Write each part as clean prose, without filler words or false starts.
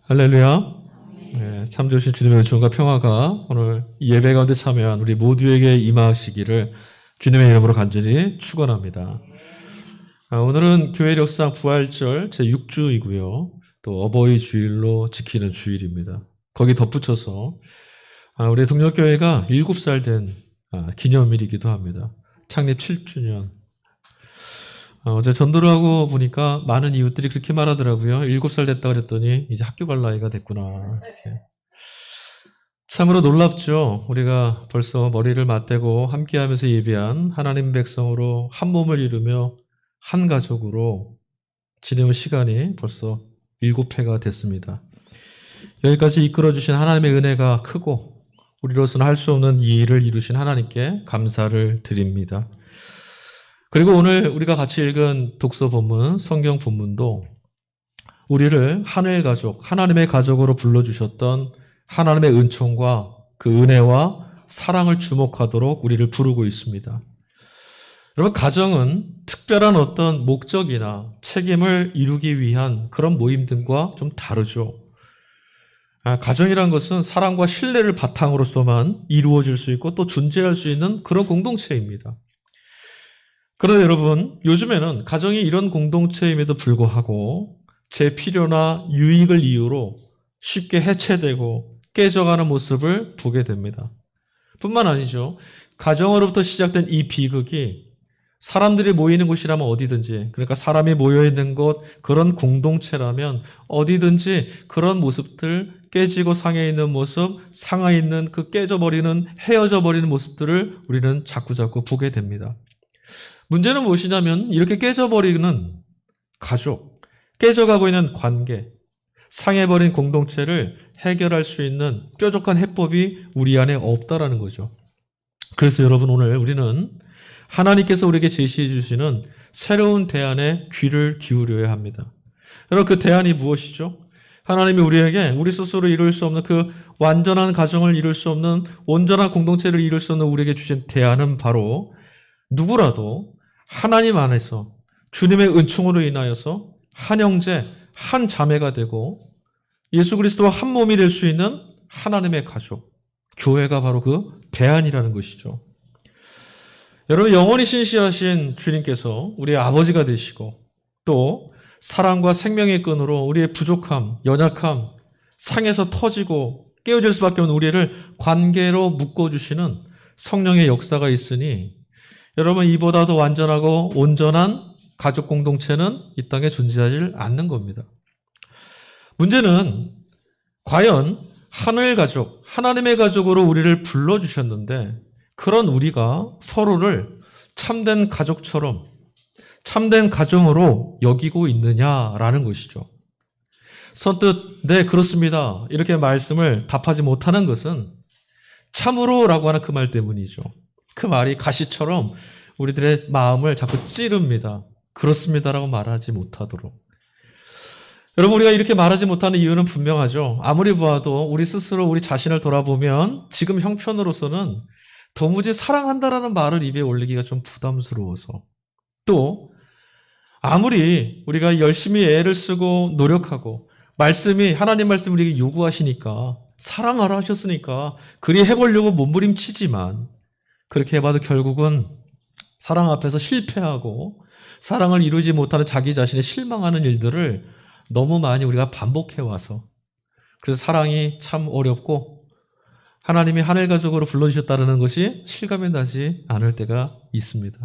할렐루야. 네, 참 좋으신 주님의 은총과 평화가 오늘 예배 가운데 참여한 우리 모두에게 임하시기를 주님의 이름으로 간절히 축원합니다. 오늘은 교회 역사 부활절 제6주이고요. 또 어버이 주일로 지키는 주일입니다. 거기 덧붙여서 우리 동력교회가 7살 된 기념일이기도 합니다. 창립 7주년. 어제 전도를 하고 보니까 많은 이웃들이 그렇게 말하더라고요. 7살 됐다 그랬더니 이제 학교 갈 나이가 됐구나. 이렇게. 참으로 놀랍죠. 우리가 벌써 머리를 맞대고 함께하면서 예배한 하나님 백성으로 한 몸을 이루며 한 가족으로 지내온 시간이 벌써 7회가 됐습니다. 여기까지 이끌어주신 하나님의 은혜가 크고 우리로서는 할 수 없는 이 일을 이루신 하나님께 감사를 드립니다. 그리고 오늘 우리가 같이 읽은 독서 본문, 성경 본문도 우리를 하늘 가족, 하나님의 가족으로 불러주셨던 하나님의 은총과 그 은혜와 사랑을 주목하도록 우리를 부르고 있습니다. 여러분, 가정은 특별한 어떤 목적이나 책임을 이루기 위한 그런 모임들과 좀 다르죠. 가정이란 것은 사랑과 신뢰를 바탕으로서만 이루어질 수 있고 또 존재할 수 있는 그런 공동체입니다. 그런데 여러분, 요즘에는 가정이 이런 공동체임에도 불구하고 제 필요나 유익을 이유로 쉽게 해체되고 깨져가는 모습을 보게 됩니다. 뿐만 아니죠. 가정으로부터 시작된 이 비극이 사람들이 모이는 곳이라면 어디든지, 그러니까 사람이 모여있는 곳, 그런 공동체라면 어디든지 그런 모습들, 깨지고 상해 있는 모습, 상해 있는 그 깨져버리는, 헤어져 버리는 모습들을 우리는 자꾸자꾸 보게 됩니다. 문제는 무엇이냐면 이렇게 깨져버리는 가족, 깨져가고 있는 관계, 상해버린 공동체를 해결할 수 있는 뾰족한 해법이 우리 안에 없다라는 거죠. 그래서 여러분, 오늘 우리는 하나님께서 우리에게 제시해 주시는 새로운 대안에 귀를 기울여야 합니다. 여러분, 그 대안이 무엇이죠? 하나님이 우리에게 우리 스스로 이룰 수 없는 그 완전한 가정을 이룰 수 없는 온전한 공동체를 이룰 수 없는 우리에게 주신 대안은 바로 누구라도 하나님 안에서 주님의 은총으로 인하여서 한 형제, 한 자매가 되고 예수 그리스도와 한 몸이 될 수 있는 하나님의 가족, 교회가 바로 그 대안이라는 것이죠. 여러분, 영원히 신실하신 주님께서 우리의 아버지가 되시고 또 사랑과 생명의 끈으로 우리의 부족함, 연약함, 상에서 터지고 깨어질 수밖에 없는 우리를 관계로 묶어주시는 성령의 역사가 있으니 여러분, 이보다도 완전하고 온전한 가족 공동체는 이 땅에 존재하지 않는 겁니다. 문제는 과연 하늘 가족, 하나님의 가족으로 우리를 불러주셨는데 그런 우리가 서로를 참된 가족처럼, 참된 가정으로 여기고 있느냐라는 것이죠. 선뜻 네, 그렇습니다, 이렇게 말씀을 답하지 못하는 것은 참으로라고 하는 그 말 때문이죠. 그 말이 가시처럼 우리들의 마음을 자꾸 찌릅니다. 그렇습니다라고 말하지 못하도록. 여러분, 우리가 이렇게 말하지 못하는 이유는 분명하죠. 아무리 봐도 우리 스스로 우리 자신을 돌아보면 지금 형편으로서는 도무지 사랑한다라는 말을 입에 올리기가 좀 부담스러워서, 또 아무리 우리가 열심히 애를 쓰고 노력하고 하나님 말씀이 우리에게 요구하시니까 사랑하라 하셨으니까 그리 해보려고 몸부림치지만 그렇게 해봐도 결국은 사랑 앞에서 실패하고 사랑을 이루지 못하는 자기 자신에 실망하는 일들을 너무 많이 우리가 반복해와서, 그래서 사랑이 참 어렵고 하나님이 하늘 가족으로 불러주셨다는 것이 실감이 나지 않을 때가 있습니다.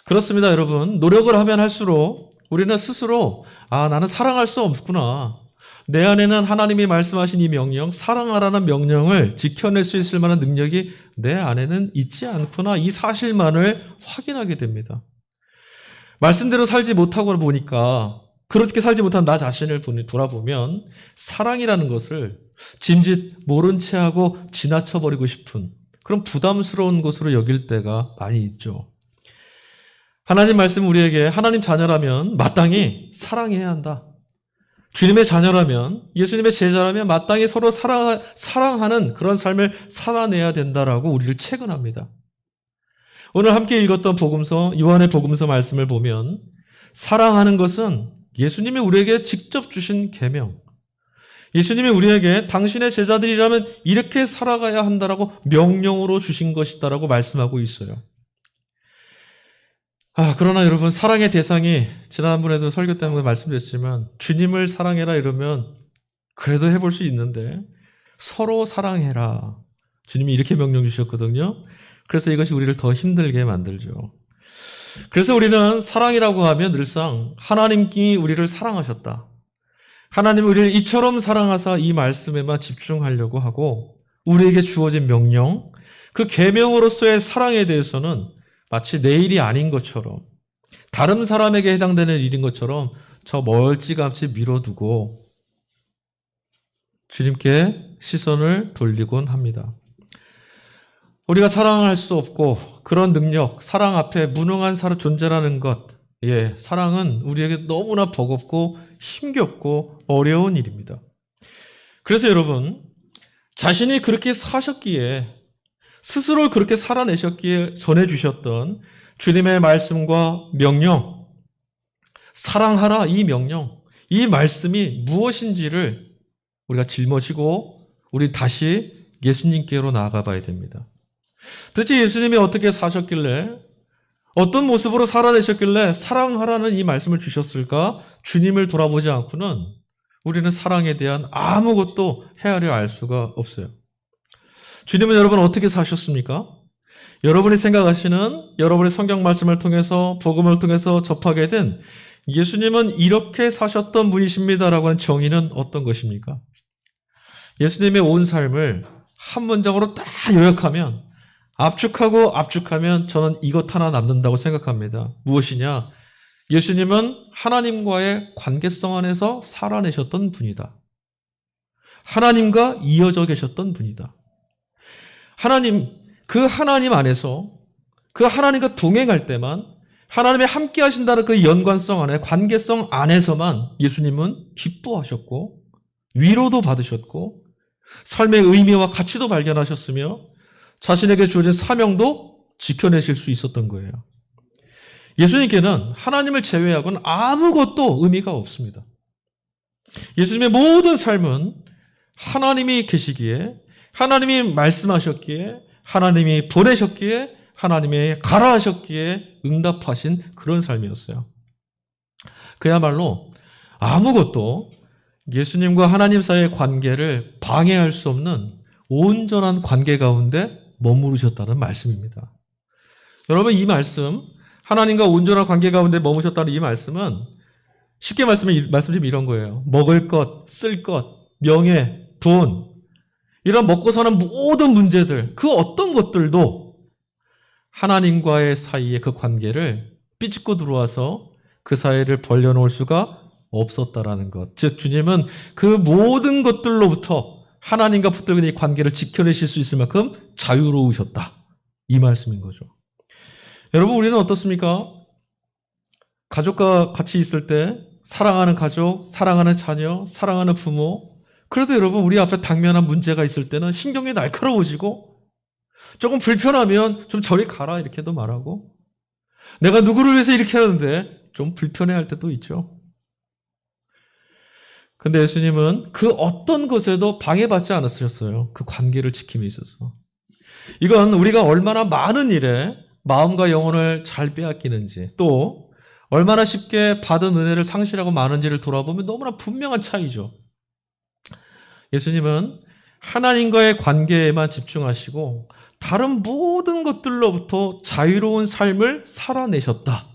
그렇습니다, 여러분. 노력을 하면 할수록 우리는 스스로 나는 사랑할 수 없구나. 내 안에는 하나님이 말씀하신 이 명령, 사랑하라는 명령을 지켜낼 수 있을 만한 능력이 내 안에는 있지 않구나. 이 사실만을 확인하게 됩니다. 말씀대로 살지 못하고 보니까, 그렇게 살지 못한 나 자신을 돌아보면 사랑이라는 것을 짐짓 모른 채 하고 지나쳐버리고 싶은 그런 부담스러운 것으로 여길 때가 많이 있죠. 하나님 말씀, 우리에게 하나님 자녀라면 마땅히 사랑해야 한다. 주님의 자녀라면, 예수님의 제자라면 마땅히 서로 사랑하는 그런 삶을 살아내야 된다라고 우리를 체근합니다. 오늘 함께 읽었던 복음서, 요한의 복음서 말씀을 보면 사랑하는 것은 예수님이 우리에게 직접 주신 계명, 예수님이 우리에게 당신의 제자들이라면 이렇게 살아가야 한다라고 명령으로 주신 것이다라고 말씀하고 있어요. 그러나 여러분, 사랑의 대상이 지난번에도 설교 때문에 말씀드렸지만 주님을 사랑해라 이러면 그래도 해볼 수 있는데 서로 사랑해라. 주님이 이렇게 명령 주셨거든요. 그래서 이것이 우리를 더 힘들게 만들죠. 그래서 우리는 사랑이라고 하면 늘상 하나님이 우리를 사랑하셨다. 하나님은 우리를 이처럼 사랑하사 이 말씀에만 집중하려고 하고 우리에게 주어진 명령, 그 계명으로서의 사랑에 대해서는 마치 내 일이 아닌 것처럼 다른 사람에게 해당되는 일인 것처럼 저 멀찌감치 미뤄두고 주님께 시선을 돌리곤 합니다. 우리가 사랑할 수 없고 그런 능력, 사랑 앞에 무능한 존재라는 것, 사랑은 우리에게 너무나 버겁고 힘겹고 어려운 일입니다. 그래서 여러분, 자신이 그렇게 사셨기에, 스스로 그렇게 살아내셨기에 전해주셨던 주님의 말씀과 명령, 사랑하라 이 명령, 이 말씀이 무엇인지를 우리가 짊어지고 우리 다시 예수님께로 나아가 봐야 됩니다. 도대체 예수님이 어떻게 사셨길래, 어떤 모습으로 살아내셨길래 사랑하라는 이 말씀을 주셨을까? 주님을 돌아보지 않고는 우리는 사랑에 대한 아무것도 헤아려 알 수가 없어요. 주님은 여러분 어떻게 사셨습니까? 여러분이 생각하시는 여러분의 성경 말씀을 통해서 복음을 통해서 접하게 된 예수님은 이렇게 사셨던 분이십니다라고 하는 정의는 어떤 것입니까? 예수님의 온 삶을 한 문장으로 딱 요약하면, 압축하면 저는 이것 하나 남는다고 생각합니다. 무엇이냐? 예수님은 하나님과의 관계성 안에서 살아내셨던 분이다. 하나님과 이어져 계셨던 분이다. 그 하나님 안에서, 그 하나님과 동행할 때만, 하나님이 함께 하신다는 그 연관성 안에, 관계성 안에서만 예수님은 기뻐하셨고 위로도 받으셨고 삶의 의미와 가치도 발견하셨으며 자신에게 주어진 사명도 지켜내실 수 있었던 거예요. 예수님께는 하나님을 제외하고는 아무것도 의미가 없습니다. 예수님의 모든 삶은 하나님이 계시기에, 하나님이 말씀하셨기에, 하나님이 보내셨기에, 하나님이 가라 하셨기에 응답하신 그런 삶이었어요. 그야말로 아무것도 예수님과 하나님 사이의 관계를 방해할 수 없는 온전한 관계 가운데 머무르셨다는 말씀입니다. 여러분, 이 말씀, 하나님과 온전한 관계 가운데 머무르셨다는 이 말씀은 쉽게 말씀드리면 이런 거예요. 먹을 것, 쓸 것, 명예, 돈, 이런 먹고 사는 모든 문제들, 그 어떤 것들도 하나님과의 사이의 그 관계를 삐집고 들어와서 그 사이를 벌려놓을 수가 없었다라는 것. 즉 주님은 그 모든 것들로부터 하나님과 붙들고 있는 이 관계를 지켜내실 수 있을 만큼 자유로우셨다. 이 말씀인 거죠. 여러분, 우리는 어떻습니까? 가족과 같이 있을 때 사랑하는 가족, 사랑하는 자녀, 사랑하는 부모, 그래도 여러분 우리 앞에 당면한 문제가 있을 때는 신경이 날카로워지고 조금 불편하면 좀 저리 가라 이렇게도 말하고, 내가 누구를 위해서 이렇게 하는데 좀 불편해할 때도 있죠. 근데 예수님은 그 어떤 것에도 방해받지 않으셨어요. 그 관계를 지킴에 있어서. 이건 우리가 얼마나 많은 일에 마음과 영혼을 잘 빼앗기는지, 또 얼마나 쉽게 받은 은혜를 상실하고 마는지를 돌아보면 너무나 분명한 차이죠. 예수님은 하나님과의 관계에만 집중하시고 다른 모든 것들로부터 자유로운 삶을 살아내셨다.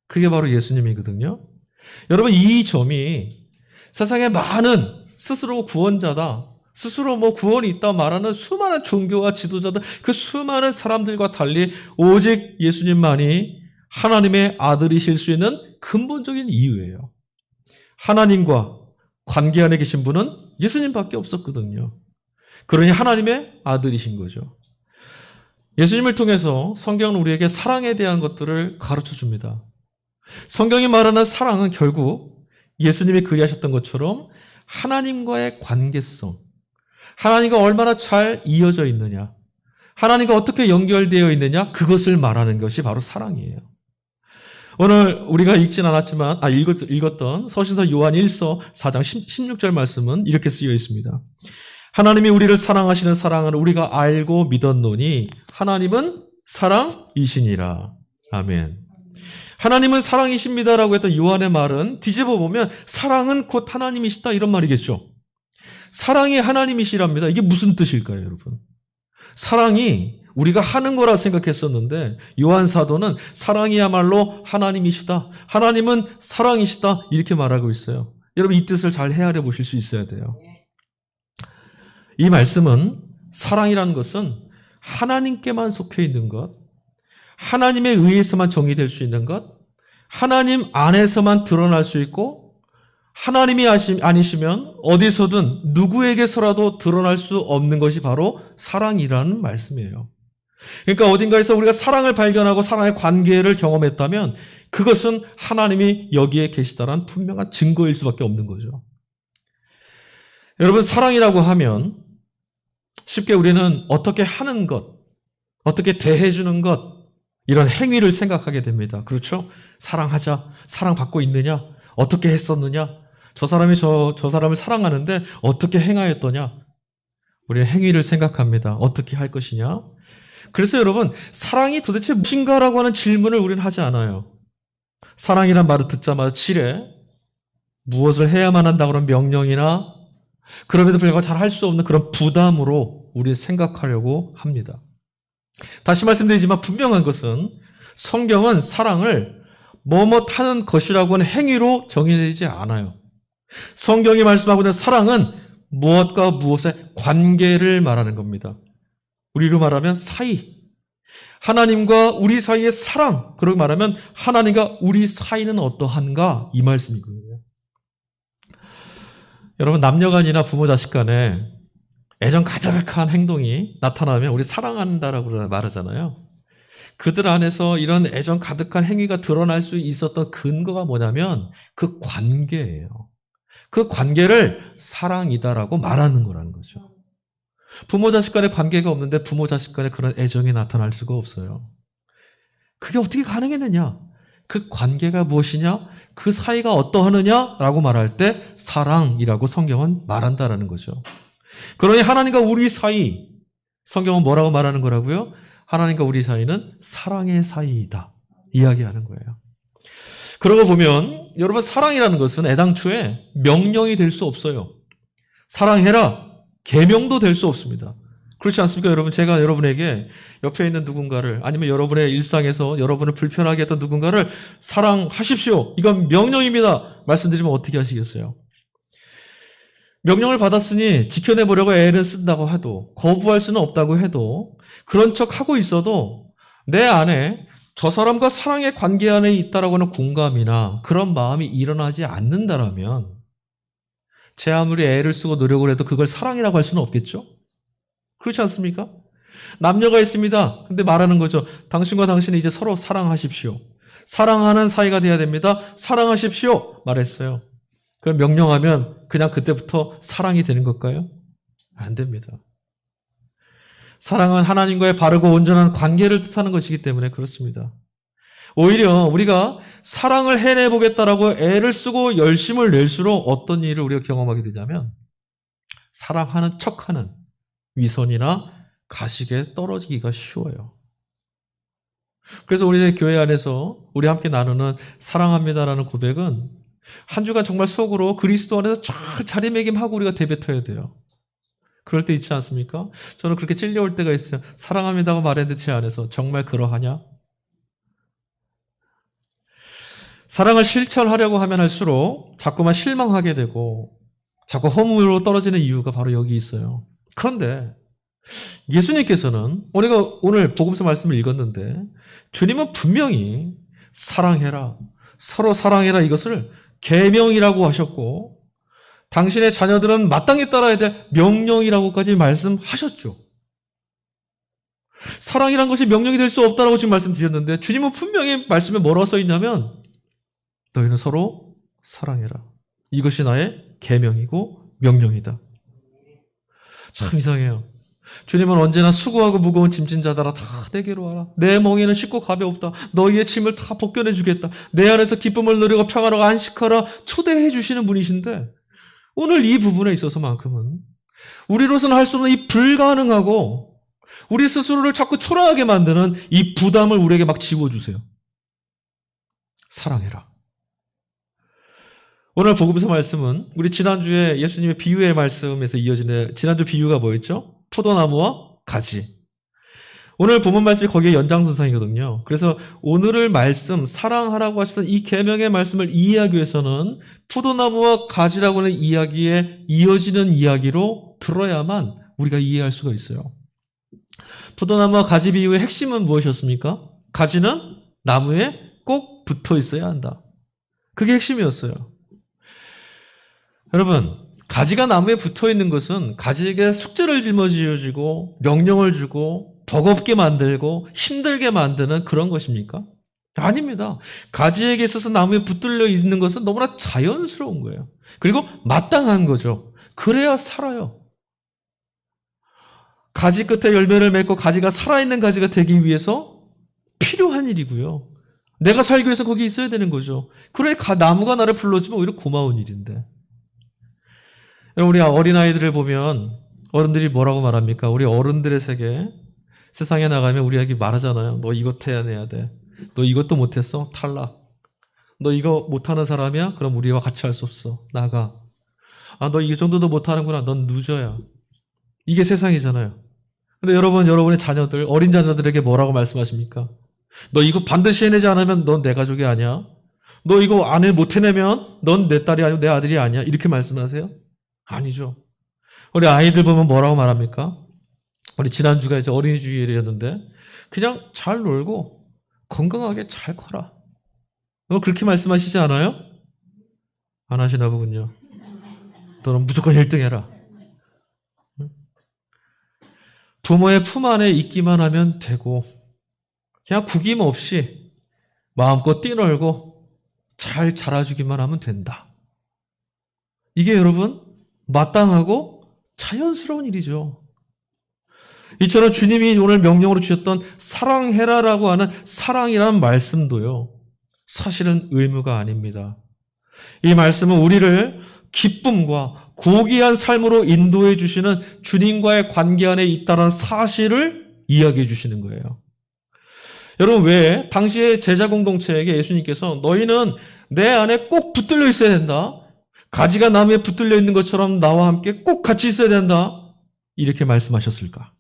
그게 바로 예수님이거든요. 여러분, 이 점이 세상에 많은 스스로 구원자다, 스스로 구원이 있다 말하는 수많은 종교와 지도자들, 그 수많은 사람들과 달리 오직 예수님만이 하나님의 아들이실 수 있는 근본적인 이유예요. 하나님과 관계 안에 계신 분은 예수님밖에 없었거든요. 그러니 하나님의 아들이신 거죠. 예수님을 통해서 성경은 우리에게 사랑에 대한 것들을 가르쳐 줍니다. 성경이 말하는 사랑은 결국 예수님이 그리하셨던 것처럼 하나님과의 관계성, 하나님과 얼마나 잘 이어져 있느냐, 하나님과 어떻게 연결되어 있느냐, 그것을 말하는 것이 바로 사랑이에요. 오늘 우리가 읽진 않았지만 읽었던 서신서 요한 1서 4장 16절 말씀은 이렇게 쓰여 있습니다. 하나님이 우리를 사랑하시는 사랑을 우리가 알고 믿었노니 하나님은 사랑이시니라. 아멘. 하나님은 사랑이십니다라고 했던 요한의 말은 뒤집어 보면 사랑은 곧 하나님이시다 이런 말이겠죠. 사랑이 하나님이시랍니다. 이게 무슨 뜻일까요, 여러분? 사랑이 우리가 하는 거라 생각했었는데 요한 사도는 사랑이야말로 하나님이시다. 하나님은 사랑이시다. 이렇게 말하고 있어요. 여러분 이 뜻을 잘 헤아려 보실 수 있어야 돼요. 이 말씀은 사랑이라는 것은 하나님께만 속해 있는 것, 하나님에 의해서만 정의될 수 있는 것, 하나님 안에서만 드러날 수 있고 하나님이 아니시면 어디서든 누구에게서라도 드러날 수 없는 것이 바로 사랑이라는 말씀이에요. 그러니까 어딘가에서 우리가 사랑을 발견하고 사랑의 관계를 경험했다면 그것은 하나님이 여기에 계시다는 분명한 증거일 수밖에 없는 거죠. 여러분 사랑이라고 하면 쉽게 우리는 어떻게 하는 것, 어떻게 대해주는 것 이런 행위를 생각하게 됩니다. 그렇죠? 사랑하자, 사랑받고 있느냐, 어떻게 했었느냐, 저 사람이 저 사람을 사랑하는데 어떻게 행하였더냐 우리는 행위를 생각합니다. 어떻게 할 것이냐. 그래서 여러분 사랑이 도대체 무엇인가라고 하는 질문을 우리는 하지 않아요. 사랑이란 말을 듣자마자 지레 무엇을 해야만 한다고 하는 명령이나 그럼에도 불구하고 잘 할 수 없는 그런 부담으로 우리 생각하려고 합니다. 다시 말씀드리지만 분명한 것은 성경은 사랑을 뭐뭐 하는 것이라고 하는 행위로 정의되지 않아요. 성경이 말씀하고 있는 사랑은 무엇과 무엇의 관계를 말하는 겁니다. 우리로 말하면 사이. 하나님과 우리 사이의 사랑. 그렇게 말하면 하나님과 우리 사이는 어떠한가? 이 말씀이거든요. 여러분 남녀간이나 부모 자식 간에 애정 가득한 행동이 나타나면 우리 사랑한다라고 말하잖아요. 그들 안에서 이런 애정 가득한 행위가 드러날 수 있었던 근거가 뭐냐면 그 관계예요. 그 관계를 사랑이다라고 말하는 거라는 거죠. 부모 자식 간의 관계가 없는데 부모 자식 간에 그런 애정이 나타날 수가 없어요. 그게 어떻게 가능했느냐? 그 관계가 무엇이냐? 그 사이가 어떠하느냐라고 말할 때 사랑이라고 성경은 말한다라는 거죠. 그러니 하나님과 우리 사이, 성경은 뭐라고 말하는 거라고요? 하나님과 우리 사이는 사랑의 사이이다 이야기하는 거예요. 그러고 보면 여러분 사랑이라는 것은 애당초에 명령이 될 수 없어요. 사랑해라 계명도 될 수 없습니다. 그렇지 않습니까? 여러분 제가 여러분에게 옆에 있는 누군가를 아니면 여러분의 일상에서 여러분을 불편하게 했던 누군가를 사랑하십시오. 이건 명령입니다. 말씀드리면 어떻게 하시겠어요? 명령을 받았으니 지켜내보려고 애를 쓴다고 해도 거부할 수는 없다고 해도 그런 척하고 있어도 내 안에 저 사람과 사랑의 관계 안에 있다라고 하는 공감이나 그런 마음이 일어나지 않는다라면 제 아무리 애를 쓰고 노력을 해도 그걸 사랑이라고 할 수는 없겠죠? 그렇지 않습니까? 남녀가 있습니다. 근데 말하는 거죠. 당신과 당신은 이제 서로 사랑하십시오. 사랑하는 사이가 돼야 됩니다. 사랑하십시오. 말했어요. 그걸 명령하면 그냥 그때부터 사랑이 되는 걸까요? 안 됩니다. 사랑은 하나님과의 바르고 온전한 관계를 뜻하는 것이기 때문에 그렇습니다. 오히려 우리가 사랑을 해내보겠다라고 애를 쓰고 열심을 낼수록 어떤 일을 우리가 경험하게 되냐면 사랑하는 척하는 위선이나 가식에 떨어지기가 쉬워요. 그래서 우리 교회 안에서 우리 함께 나누는 사랑합니다라는 고백은 한 주간 정말 속으로 그리스도 안에서 잘 자리매김하고 우리가 내뱉어야 돼요. 그럴 때 있지 않습니까? 저는 그렇게 찔려올 때가 있어요. 사랑합니다고 말했는데 제 안에서 정말 그러하냐? 사랑을 실천하려고 하면 할수록 자꾸만 실망하게 되고 자꾸 허무로 떨어지는 이유가 바로 여기 있어요. 그런데 예수님께서는 우리가 오늘 복음서 말씀을 읽었는데 주님은 분명히 사랑해라, 서로 사랑해라 이것을 계명이라고 하셨고 당신의 자녀들은 마땅히 따라야 될 명령이라고까지 말씀하셨죠. 사랑이란 것이 명령이 될 수 없다라고 지금 말씀드렸는데 주님은 분명히 말씀에 뭐라고 써 있냐면 너희는 서로 사랑해라. 이것이 나의 계명이고 명령이다. 참 이상해요. 주님은 언제나 수고하고 무거운 짐진 자들아 다 내게로 와라. 내 멍에는 쉽고 가벼웠다. 너희의 짐을 다 벗겨내 주겠다. 내 안에서 기쁨을 누리고 평안하고 안식하라. 초대해 주시는 분이신데 오늘 이 부분에 있어서만큼은 우리로서는 할 수 없는 이 불가능하고 우리 스스로를 자꾸 초라하게 만드는 이 부담을 우리에게 막 지워주세요. 사랑해라. 오늘 복음서 말씀은 우리 지난주에 예수님의 비유의 말씀에서 이어지는 지난주 비유가 뭐였죠? 포도나무와 가지. 오늘 본문 말씀이 거기에 연장선상이거든요. 그래서 오늘의 말씀, 사랑하라고 하시던 이 계명의 말씀을 이해하기 위해서는 포도나무와 가지라고 하는 이야기에 이어지는 이야기로 들어야만 우리가 이해할 수가 있어요. 포도나무와 가지 비유의 핵심은 무엇이었습니까? 가지는 나무에 꼭 붙어 있어야 한다. 그게 핵심이었어요. 여러분, 가지가 나무에 붙어 있는 것은 가지에게 숙제를 짊어지고 명령을 주고 버겁게 만들고 힘들게 만드는 그런 것입니까? 아닙니다. 가지에게 있어서 나무에 붙들려 있는 것은 너무나 자연스러운 거예요. 그리고 마땅한 거죠. 그래야 살아요. 가지 끝에 열매를 맺고 가지가 살아있는 가지가 되기 위해서 필요한 일이고요. 내가 살기 위해서 거기 있어야 되는 거죠. 그래 나무가 나를 불러주면 오히려 고마운 일인데. 우리 어린아이들을 보면 어른들이 뭐라고 말합니까? 우리 어른들의 세계, 세상에 나가면 우리에게 말하잖아요. 너 이것 해야 돼. 너 이것도 못했어? 탈락. 너 이거 못하는 사람이야? 그럼 우리와 같이 할 수 없어. 나가. 아, 너 이 정도도 못하는구나. 넌 루저야. 이게 세상이잖아요. 근데 여러분의 자녀들, 어린 자녀들에게 뭐라고 말씀하십니까? 너 이거 반드시 해내지 않으면 넌 내 가족이 아니야. 너 이거 못 해내면 넌 내 딸이 아니고 내 아들이 아니야. 이렇게 말씀하세요? 아니죠. 우리 아이들 보면 뭐라고 말합니까? 우리 지난주가 이제 어린이 주일이었는데 그냥 잘 놀고 건강하게 잘 커라. 그렇게 말씀하시지 않아요? 안 하시나 보군요. 너는 무조건 1등 해라. 부모의 품 안에 있기만 하면 되고 그냥 구김 없이 마음껏 뛰놀고 잘 자라주기만 하면 된다. 이게 여러분 마땅하고 자연스러운 일이죠. 이처럼 주님이 오늘 명령으로 주셨던 사랑해라라고 하는 사랑이라는 말씀도요. 사실은 의무가 아닙니다. 이 말씀은 우리를 기쁨과 고귀한 삶으로 인도해 주시는 주님과의 관계 안에 있다는 사실을 이야기해 주시는 거예요. 여러분 왜 당시의 제자 공동체에게 예수님께서 너희는 내 안에 꼭 붙들려 있어야 된다. 가지가 나무에 붙들려 있는 것처럼 나와 함께 꼭 같이 있어야 된다. 이렇게 말씀하셨을까?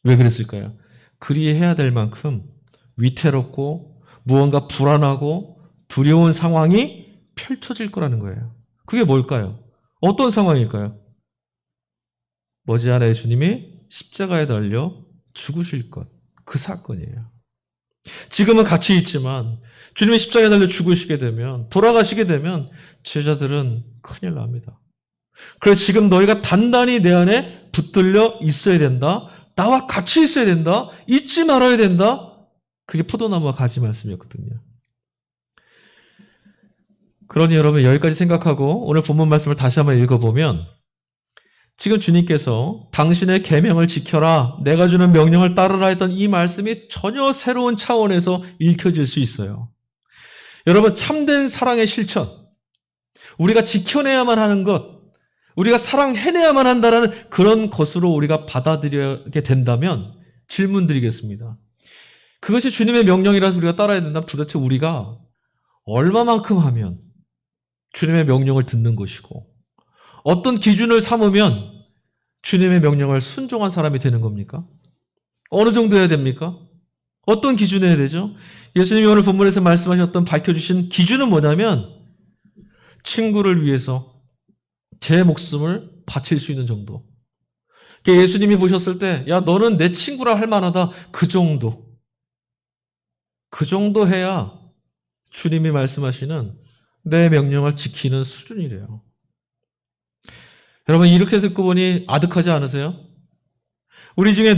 왜 그랬을까요? 그리해야 될 만큼 위태롭고 무언가 불안하고 두려운 상황이 펼쳐질 거라는 거예요. 그게 뭘까요? 어떤 상황일까요? 머지않아 예수님이 십자가에 달려 죽으실 것, 그 사건이에요. 지금은 같이 있지만 주님이 십자가에 달려 죽으시게 되면, 돌아가시게 되면 제자들은 큰일 납니다. 그래서 지금 너희가 단단히 내 안에 붙들려 있어야 된다. 나와 같이 있어야 된다. 잊지 말아야 된다. 그게 포도나무와 가지 말씀이었거든요. 그러니 여러분 여기까지 생각하고 오늘 본문 말씀을 다시 한번 읽어보면 지금 주님께서 당신의 계명을 지켜라, 내가 주는 명령을 따르라 했던 이 말씀이 전혀 새로운 차원에서 읽혀질 수 있어요. 여러분 참된 사랑의 실천, 우리가 지켜내야만 하는 것, 우리가 사랑해내야만 한다는 그런 것으로 우리가 받아들이게 된다면 질문 드리겠습니다. 그것이 주님의 명령이라서 우리가 따라야 된다면 도대체 우리가 얼마만큼 하면 주님의 명령을 듣는 것이고 어떤 기준을 삼으면 주님의 명령을 순종한 사람이 되는 겁니까? 어느 정도 해야 됩니까? 어떤 기준에 해야 되죠? 예수님이 오늘 본문에서 말씀하셨던 밝혀주신 기준은 뭐냐면 친구를 위해서 제 목숨을 바칠 수 있는 정도. 예수님이 보셨을 때 야 너는 내 친구라 할 만하다. 그 정도. 그 정도 해야 주님이 말씀하시는 내 명령을 지키는 수준이래요. 여러분 이렇게 듣고 보니 아득하지 않으세요? 우리 중에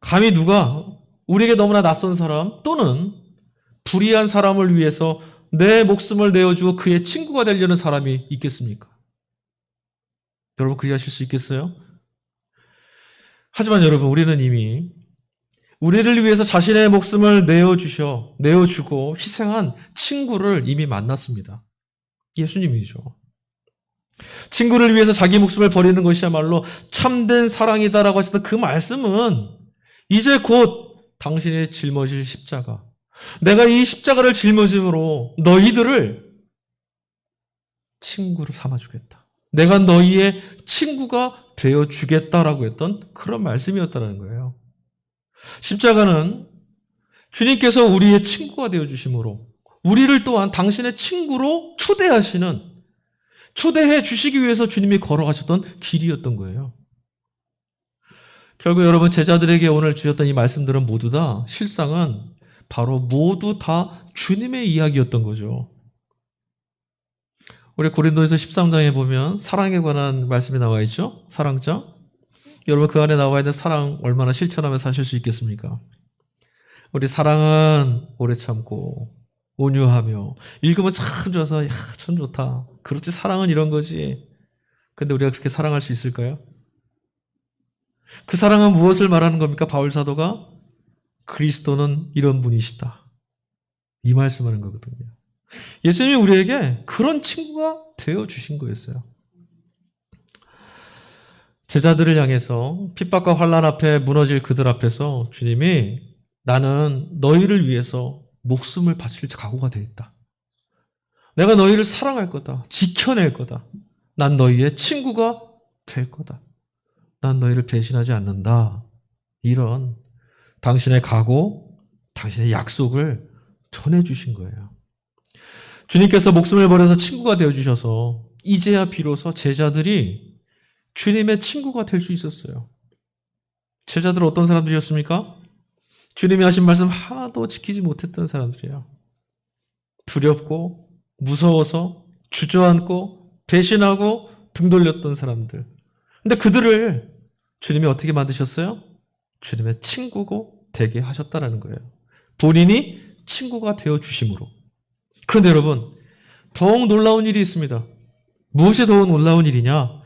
감히 누가 우리에게 너무나 낯선 사람 또는 불의한 사람을 위해서 내 목숨을 내어주고 그의 친구가 되려는 사람이 있겠습니까? 여러분 그리하실 수 있겠어요? 하지만 여러분, 우리는 이미 우리를 위해서 자신의 목숨을 내어주고 희생한 친구를 이미 만났습니다. 예수님이죠. 친구를 위해서 자기 목숨을 버리는 것이야말로 참된 사랑이다라고 하셨던 그 말씀은 이제 곧 당신이 짊어질 십자가, 내가 이 십자가를 짊어짐으로 너희들을 친구로 삼아주겠다. 내가 너희의 친구가 되어주겠다라고 했던 그런 말씀이었다는 거예요. 십자가는 주님께서 우리의 친구가 되어주심으로 우리를 또한 당신의 친구로 초대해 주시기 위해서 주님이 걸어가셨던 길이었던 거예요. 결국 여러분, 제자들에게 오늘 주셨던 이 말씀들은 모두 다 실상은 바로 모두 다 주님의 이야기였던 거죠. 우리 고린도에서 13장에 보면 사랑에 관한 말씀이 나와 있죠? 사랑장. 여러분, 그 안에 나와 있는 사랑 얼마나 실천하며 사실 수 있겠습니까? 우리 사랑은 오래 참고 온유하며, 읽으면 참 좋아서 참 좋다. 그렇지, 사랑은 이런 거지. 근데 우리가 그렇게 사랑할 수 있을까요? 그 사랑은 무엇을 말하는 겁니까? 바울 사도가 그리스도는 이런 분이시다, 이 말씀하는 거거든요. 예수님이 우리에게 그런 친구가 되어주신 거였어요. 제자들을 향해서 핍박과 환난 앞에 무너질 그들 앞에서 주님이 나는 너희를 위해서 목숨을 바칠 각오가 되어 있다. 내가 너희를 사랑할 거다. 지켜낼 거다. 난 너희의 친구가 될 거다. 난 너희를 배신하지 않는다. 이런 당신의 각오, 당신의 약속을 전해주신 거예요. 주님께서 목숨을 버려서 친구가 되어주셔서 이제야 비로소 제자들이 주님의 친구가 될 수 있었어요. 제자들은 어떤 사람들이었습니까? 주님이 하신 말씀 하나도 지키지 못했던 사람들이에요. 두렵고 무서워서 주저앉고 배신하고 등 돌렸던 사람들. 근데 그들을 주님이 어떻게 만드셨어요? 주님의 친구고 되게 하셨다는 거예요. 본인이 친구가 되어주심으로. 그런데 여러분, 더욱 놀라운 일이 있습니다. 무엇이 더욱 놀라운 일이냐?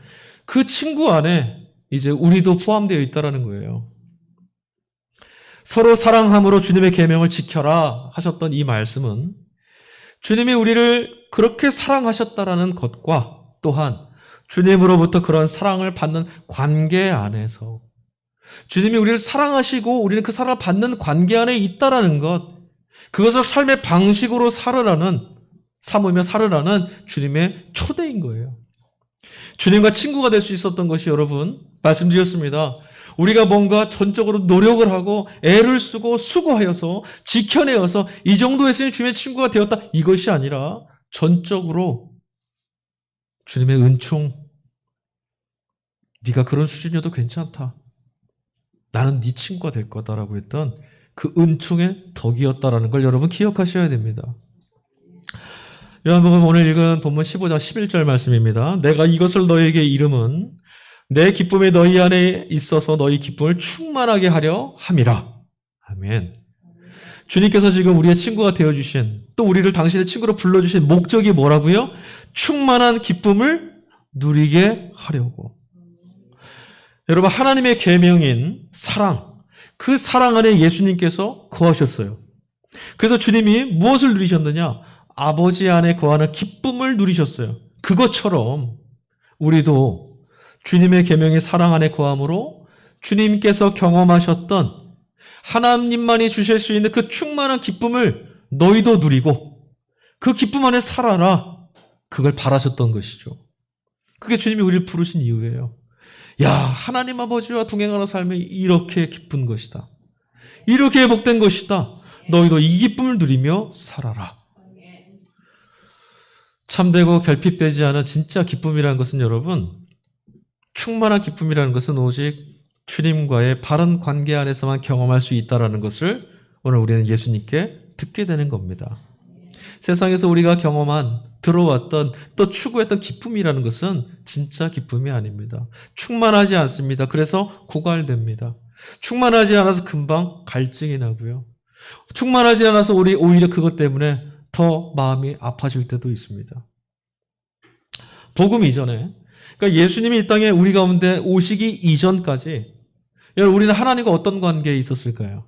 그 친구 안에 이제 우리도 포함되어 있다는 거예요. 서로 사랑함으로 주님의 계명을 지켜라 하셨던 이 말씀은 주님이 우리를 그렇게 사랑하셨다라는 것과 또한 주님으로부터 그런 사랑을 받는 관계 안에서 주님이 우리를 사랑하시고 우리는 그 사랑을 받는 관계 안에 있다라는 것, 그것을 삶의 방식으로 삼으며 살으라는 주님의 초대인 거예요. 주님과 친구가 될 수 있었던 것이 여러분, 말씀드렸습니다. 우리가 뭔가 전적으로 노력을 하고 애를 쓰고 수고하여서 지켜내어서 이 정도 했으니 주님의 친구가 되었다, 이것이 아니라 전적으로 주님의 은총, 네가 그런 수준이어도 괜찮다, 나는 네 친구가 될 거다라고 했던 그 은총의 덕이었다라는 걸 여러분 기억하셔야 됩니다. 요한복음 오늘 읽은 본문 15장 11절 말씀입니다. 내가 이것을 너희에게 이름은 내 기쁨이 너희 안에 있어서 너희 기쁨을 충만하게 하려 함이라. 아멘. 주님께서 지금 우리의 친구가 되어주신, 또 우리를 당신의 친구로 불러주신 목적이 뭐라고요? 충만한 기쁨을 누리게 하려고. 여러분, 하나님의 계명인 사랑, 그 사랑 안에 예수님께서 거하셨어요. 그래서 주님이 무엇을 누리셨느냐? 아버지 안에 거하는 기쁨을 누리셨어요. 그것처럼 우리도 주님의 계명의 사랑 안에 거함으로 주님께서 경험하셨던 하나님만이 주실 수 있는 그 충만한 기쁨을 너희도 누리고 그 기쁨 안에 살아라, 그걸 바라셨던 것이죠. 그게 주님이 우리를 부르신 이유예요. 야, 하나님 아버지와 동행하는 삶이 이렇게 기쁜 것이다, 이렇게 회복된 것이다, 너희도 이 기쁨을 누리며 살아라. 참되고 결핍되지 않은 진짜 기쁨이라는 것은 여러분, 충만한 기쁨이라는 것은 오직 주님과의 바른 관계 안에서만 경험할 수 있다는 것을 오늘 우리는 예수님께 듣게 되는 겁니다. 세상에서 우리가 경험한, 들어왔던, 또 추구했던 기쁨이라는 것은 진짜 기쁨이 아닙니다. 충만하지 않습니다. 그래서 고갈됩니다. 충만하지 않아서 금방 갈증이 나고요. 충만하지 않아서 우리 오히려 그것 때문에 더 마음이 아파질 때도 있습니다. 복음 이전에, 그러니까 예수님이 이 땅에 우리 가운데 오시기 이전까지 여러분, 우리는 하나님과 어떤 관계에 있었을까요?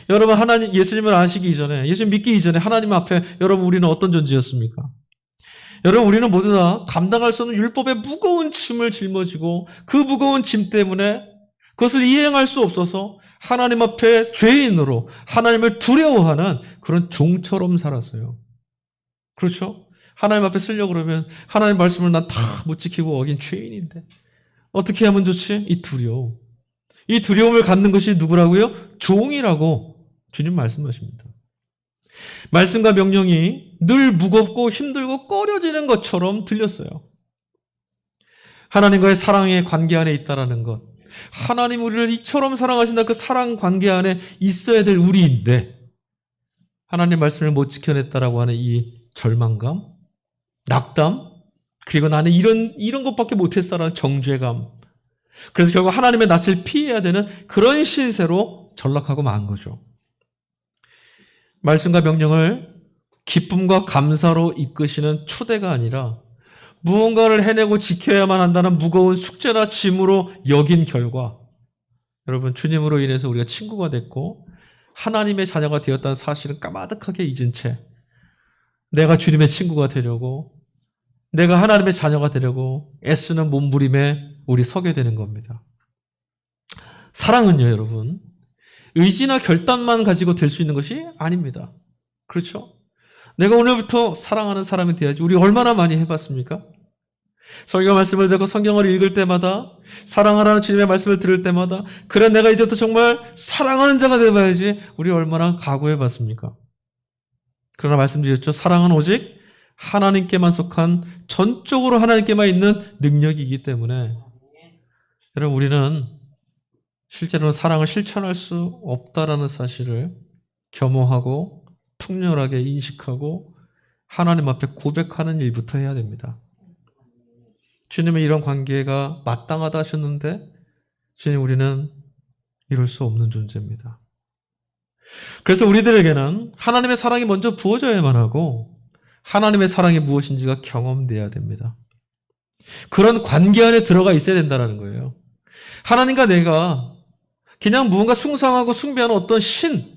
여러분, 하나님, 예수님을 아시기 전에, 예수님 믿기 이전에 하나님 앞에 여러분, 우리는 어떤 존재였습니까? 여러분, 우리는 모두 다 감당할 수 없는 율법의 무거운 짐을 짊어지고 그 무거운 짐 때문에 그것을 이행할 수 없어서 하나님 앞에 죄인으로 하나님을 두려워하는 그런 종처럼 살았어요. 그렇죠? 하나님 앞에 쓰려고 그러면 하나님 말씀을 난 다 못 지키고 어긴 죄인인데 어떻게 하면 좋지? 이 두려움. 이 두려움을 갖는 것이 누구라고요? 종이라고 주님 말씀하십니다. 말씀과 명령이 늘 무겁고 힘들고 꺼려지는 것처럼 들렸어요. 하나님과의 사랑의 관계 안에 있다라는 것. 하나님 우리를 이처럼 사랑하신다 그 사랑 관계 안에 있어야 될 우리인데 하나님 말씀을 못 지켜냈다라고 하는 이 절망감, 낙담, 그리고 나는 이런 것밖에 못했어라는 정죄감. 그래서 결국 하나님의 낯을 피해야 되는 그런 신세로 전락하고 만 거죠. 말씀과 명령을 기쁨과 감사로 이끄시는 초대가 아니라 무언가를 해내고 지켜야만 한다는 무거운 숙제나 짐으로 여긴 결과 여러분 주님으로 인해서 우리가 친구가 됐고 하나님의 자녀가 되었다는 사실은 까마득하게 잊은 채 내가 주님의 친구가 되려고 내가 하나님의 자녀가 되려고 애쓰는 몸부림에 우리 서게 되는 겁니다. 사랑은요 여러분 의지나 결단만 가지고 될 수 있는 것이 아닙니다. 그렇죠? 내가 오늘부터 사랑하는 사람이 돼야지. 우리 얼마나 많이 해봤습니까? 성경 말씀을 듣고 성경을 읽을 때마다 사랑하라는 주님의 말씀을 들을 때마다 그래 내가 이제부터 정말 사랑하는 자가 되어봐야지. 우리 얼마나 각오해봤습니까? 그러나 말씀드렸죠. 사랑은 오직 하나님께만 속한 전적으로 하나님께만 있는 능력이기 때문에 여러분 우리는 실제로는 사랑을 실천할 수 없다라는 사실을 겸허하고 통렬하게 인식하고 하나님 앞에 고백하는 일부터 해야 됩니다. 주님의 이런 관계가 마땅하다 하셨는데 주님 우리는 이럴 수 없는 존재입니다. 그래서 우리들에게는 하나님의 사랑이 먼저 부어져야만 하고 하나님의 사랑이 무엇인지가 경험돼야 됩니다. 그런 관계 안에 들어가 있어야 된다는 거예요. 하나님과 내가 그냥 무언가 숭상하고 숭배하는 어떤 신,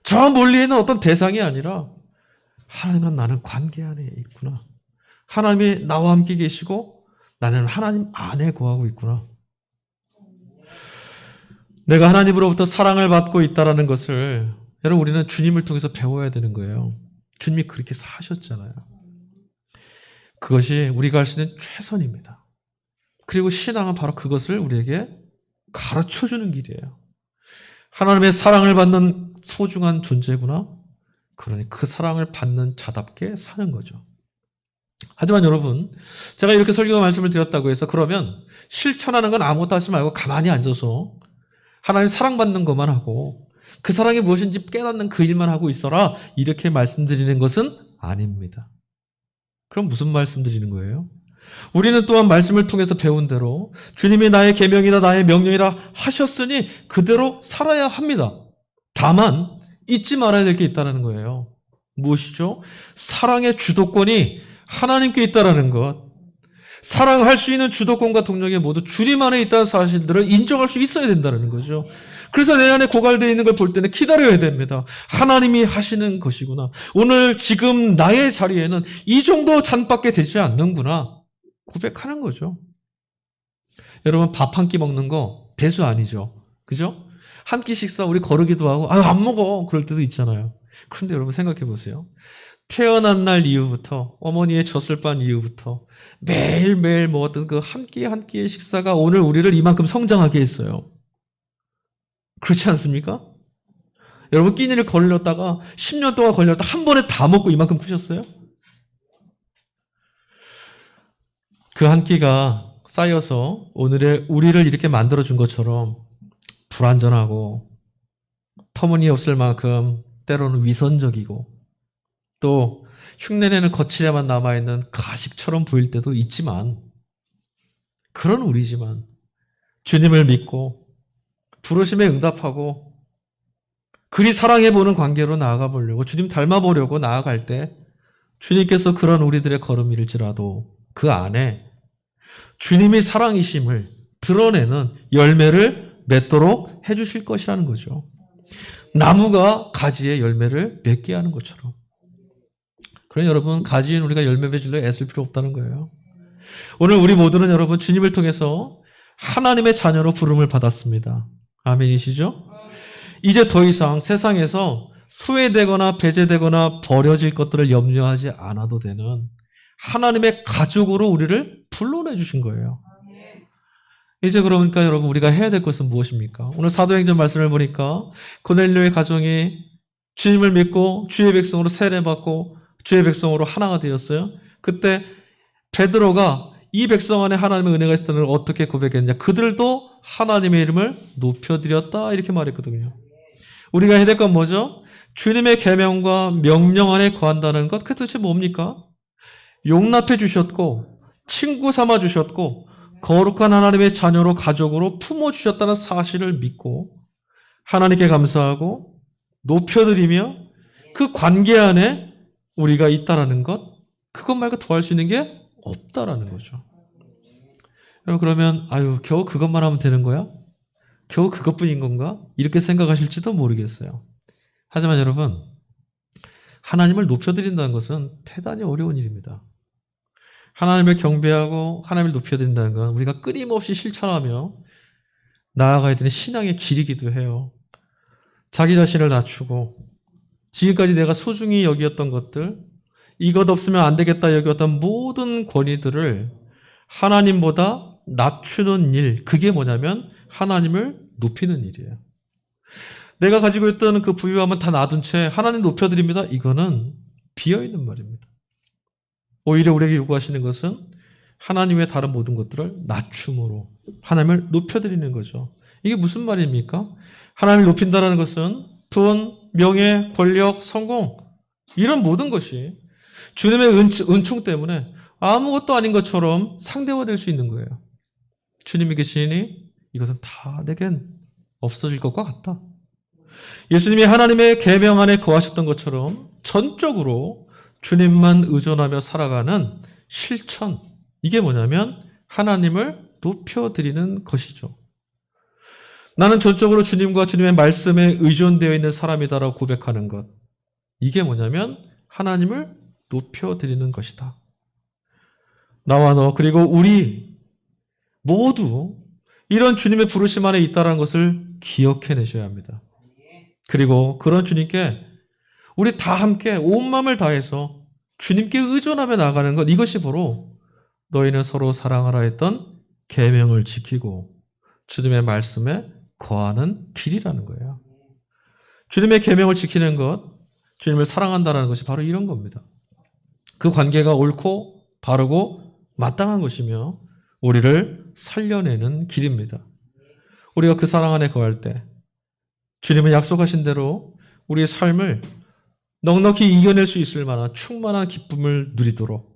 저 멀리에 있는 어떤 대상이 아니라 하나님과 나는 관계 안에 있구나. 하나님이 나와 함께 계시고 나는 하나님 안에 거하고 있구나. 내가 하나님으로부터 사랑을 받고 있다는 것을 여러분 우리는 주님을 통해서 배워야 되는 거예요. 주님이 그렇게 사셨잖아요. 그것이 우리가 할 수 있는 최선입니다. 그리고 신앙은 바로 그것을 우리에게 가르쳐주는 길이에요. 하나님의 사랑을 받는 소중한 존재구나. 그러니 그 사랑을 받는 자답게 사는 거죠. 하지만 여러분, 제가 이렇게 설교 말씀을 드렸다고 해서 그러면 실천하는 건 아무것도 하지 말고 가만히 앉아서 하나님 사랑받는 것만 하고 그 사랑이 무엇인지 깨닫는 그 일만 하고 있어라 이렇게 말씀드리는 것은 아닙니다. 그럼 무슨 말씀 드리는 거예요? 우리는 또한 말씀을 통해서 배운 대로 주님이 나의 계명이나 나의 명령이라 하셨으니 그대로 살아야 합니다. 다만 잊지 말아야 될 게 있다는 거예요. 무엇이죠? 사랑의 주도권이 하나님께 있다는 것. 사랑할 수 있는 주도권과 동력이 모두 주님 안에 있다는 사실들을 인정할 수 있어야 된다는 거죠. 그래서 내 안에 고갈되어 있는 걸 볼 때는 기다려야 됩니다. 하나님이 하시는 것이구나. 오늘 지금 나의 자리에는 이 정도 잔밖에 되지 않는구나. 고백하는 거죠. 여러분 밥 한 끼 먹는 거 대수 아니죠. 그죠? 한 끼 식사 우리 거르기도 하고 안 먹어 그럴 때도 있잖아요. 그런데 여러분 생각해 보세요. 태어난 날 이후부터 어머니의 젖을 빤 이후부터 매일매일 먹었던 그 한 끼 한 끼의 식사가 오늘 우리를 이만큼 성장하게 했어요. 그렇지 않습니까? 여러분 끼니를 걸렸다가 10년 동안 걸렸다 한 번에 다 먹고 이만큼 크셨어요? 그 한 끼가 쌓여서 오늘의 우리를 이렇게 만들어준 것처럼 불완전하고 터무니없을 만큼 때로는 위선적이고 또 흉내내는 거칠야만 남아있는 가식처럼 보일 때도 있지만 그런 우리지만 주님을 믿고 부르심에 응답하고 그리 사랑해보는 관계로 나아가 보려고 주님 닮아보려고 나아갈 때 주님께서 그런 우리들의 걸음일지라도 그 안에 주님이 사랑이심을 드러내는 열매를 맺도록 해주실 것이라는 거죠. 나무가 가지에 열매를 맺게 하는 것처럼. 그러니 여러분, 가지인 우리가 열매 맺으려 애쓸 필요 없다는 거예요. 오늘 우리 모두는 여러분 주님을 통해서 하나님의 자녀로 부름을 받았습니다. 아멘이시죠? 이제 더 이상 세상에서 소외되거나 배제되거나 버려질 것들을 염려하지 않아도 되는 하나님의 가족으로 우리를 불러내 주신 거예요. 이제 그러니까 여러분 우리가 해야 될 것은 무엇입니까? 오늘 사도행전 말씀을 보니까 고넬료의 가정이 주님을 믿고 주의 백성으로 세례받고 주의 백성으로 하나가 되었어요. 그때 베드로가 이 백성 안에 하나님의 은혜가 있었다는 걸 어떻게 고백했냐? 그들도 하나님의 이름을 높여드렸다 이렇게 말했거든요. 우리가 해야 될 건 뭐죠? 주님의 계명과 명령 안에 거한다는 것, 그게 도대체 뭡니까? 용납해 주셨고 친구 삼아 주셨고 거룩한 하나님의 자녀로 가족으로 품어주셨다는 사실을 믿고 하나님께 감사하고 높여드리며 그 관계 안에 우리가 있다라는 것, 그것 말고 더 할 수 있는 게 없다라는 거죠. 여러분 그러면 겨우 그것만 하면 되는 거야? 겨우 그것뿐인 건가? 이렇게 생각하실지도 모르겠어요. 하지만 여러분, 하나님을 높여드린다는 것은 대단히 어려운 일입니다. 하나님을 경배하고 하나님을 높여드린다는 건 우리가 끊임없이 실천하며 나아가야 되는 신앙의 길이기도 해요. 자기 자신을 낮추고 지금까지 내가 소중히 여기었던 것들, 이것 없으면 안 되겠다 여기었던 모든 권위들을 하나님보다 낮추는 일, 그게 뭐냐면 하나님을 높이는 일이에요. 내가 가지고 있던 그 부유함은 다 놔둔 채 하나님 높여드립니다. 이거는 비어있는 말입니다. 오히려 우리에게 요구하시는 것은 하나님의 다른 모든 것들을 낮춤으로 하나님을 높여드리는 거죠. 이게 무슨 말입니까? 하나님을 높인다는 것은 돈, 명예, 권력, 성공 이런 모든 것이 주님의 은총 때문에 아무것도 아닌 것처럼 상대화될 수 있는 거예요. 주님이 계시니 이것은 다 내겐 없어질 것과 같다. 예수님이 하나님의 계명 안에 거하셨던 것처럼 전적으로 주님만 의존하며 살아가는 실천, 이게 뭐냐면 하나님을 높여드리는 것이죠. 나는 전적으로 주님과 주님의 말씀에 의존되어 있는 사람이다라고 고백하는 것, 이게 뭐냐면 하나님을 높여드리는 것이다. 나와 너 그리고 우리 모두 이런 주님의 부르심 안에 있다는 것을 기억해내셔야 합니다. 그리고 그런 주님께 우리 다 함께 온 마음을 다해서 주님께 의존하며 나가는 것, 이것이 바로 너희는 서로 사랑하라 했던 계명을 지키고 주님의 말씀에 거하는 길이라는 거예요. 주님의 계명을 지키는 것, 주님을 사랑한다는 것이 바로 이런 겁니다. 그 관계가 옳고 바르고 마땅한 것이며 우리를 살려내는 길입니다. 우리가 그 사랑 안에 거할 때 주님은 약속하신 대로 우리의 삶을 넉넉히 이겨낼 수 있을 만한 충만한 기쁨을 누리도록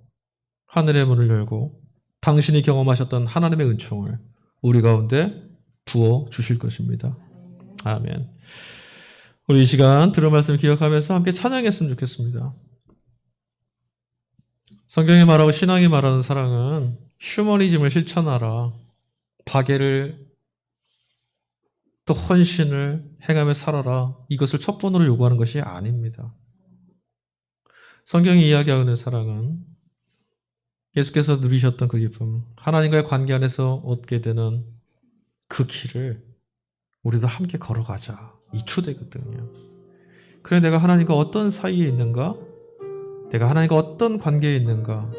하늘의 문을 열고 당신이 경험하셨던 하나님의 은총을 우리 가운데 부어 주실 것입니다. 아멘. 우리 이 시간 들은 말씀 기억하면서 함께 찬양했으면 좋겠습니다. 성경이 말하고 신앙이 말하는 사랑은 휴머니즘을 실천하라, 박애를 또 헌신을 행하며 살아라, 이것을 첫 번으로 요구하는 것이 아닙니다. 성경이 이야기하는 사랑은 예수께서 누리셨던 그 기쁨, 하나님과의 관계 안에서 얻게 되는 그 길을 우리도 함께 걸어가자, 이 초대거든요. 그래, 내가 하나님과 어떤 사이에 있는가? 내가 하나님과 어떤 관계에 있는가?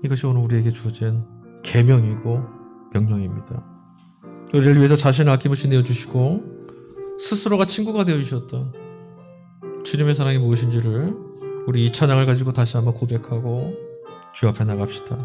이것이 오늘 우리에게 주어진 계명이고 명령입니다. 우리를 위해서 자신을 아낌없이 내어주시고 스스로가 친구가 되어주셨던 주님의 사랑이 무엇인지를 우리 이 찬양을 가지고 다시 한번 고백하고 주 앞에 나갑시다.